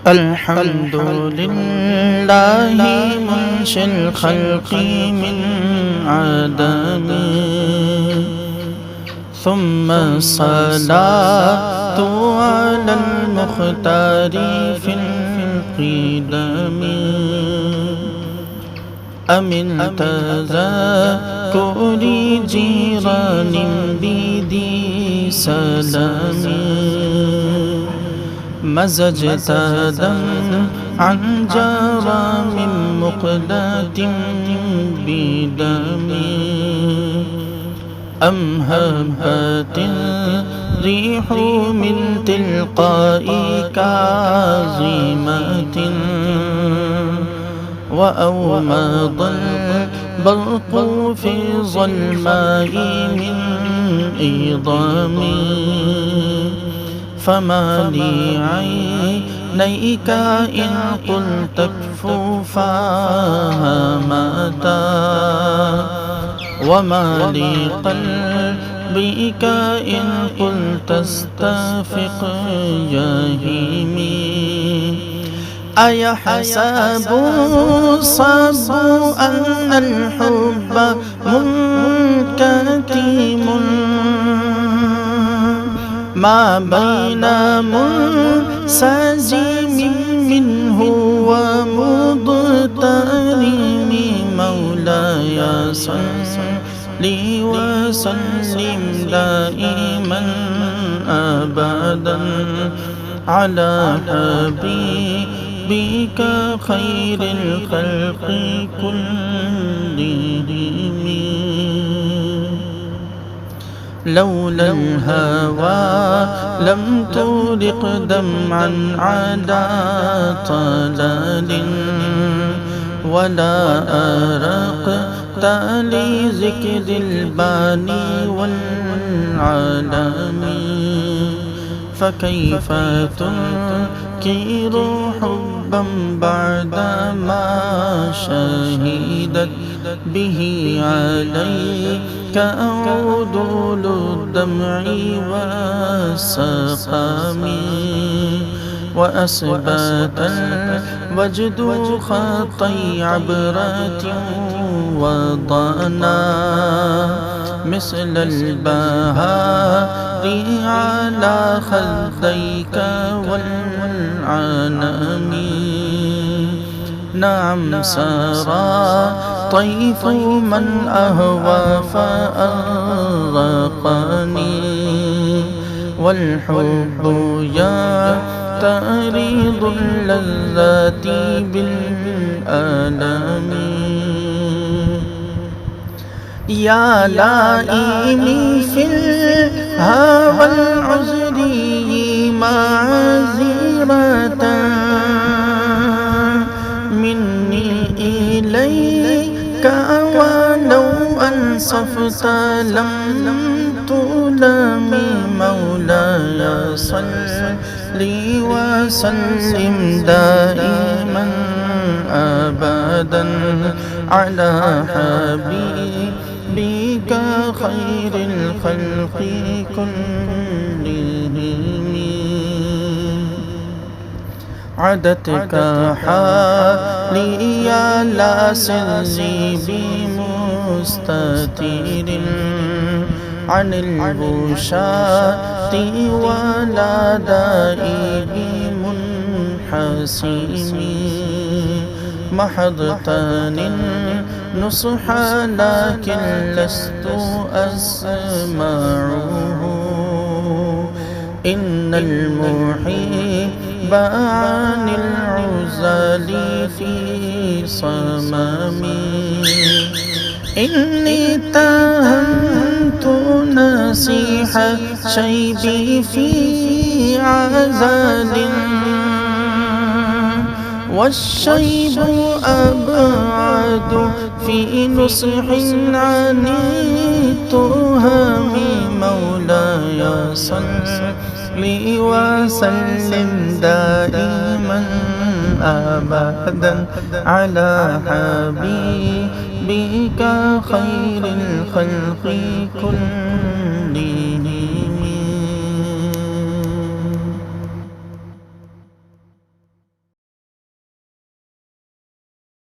الحمد لله منشئ الخلق من عدم، ثم الصلاة على المختار في القدم. أمن تذكر جيران بذي سلام، مزجت عن جرى من مقلة بدم، أم هبت الريح من تلقاء كاظمة، وأومض البرق في ظلماء من إضام، فما لعينيك إن قلت كفوفها متى، وما لقلبك إن قلت استفق جهيمي. أيحسب الصب أن الحب منكتم، ما بين منسجم منه ومضطرم. مولاي صل وسلم دائما أبدا على حبيبك خير الخلق كلهم. لولا الهوى لم ترق دمعا على طلال، ولا أرقت لذكر الباني والعالم. فكيف تنكر حبا بعدما شهدت به عليك أودول الدمع والسقام، وأثبت الوجد خطي عبرة وضنا، مثل البهار على خديك والعنم. نعم سرى طيف من أهوى فأرقني، والحب يعترض اللذات بالآلام. يا لائمي في الهوى العذري معذرة مني إليك، ولو أنصفت لم تلام. مولاي صل وسلم دائما أبدا على حبيبك خير الخلق كلهم. عدتك حالي لا سري بمستتير عن البشاة ولا دائي بمنحسم. محضتني النصح لكن لست أسمعه، إن المحب عن العزال في صمامي. إني اتهمت نسيح شيبي في عزال، والشيب أبعد في نصح عن التهم. مولاي صل وسلم دائما أبدا على حبيبك خير الخلق كلهم.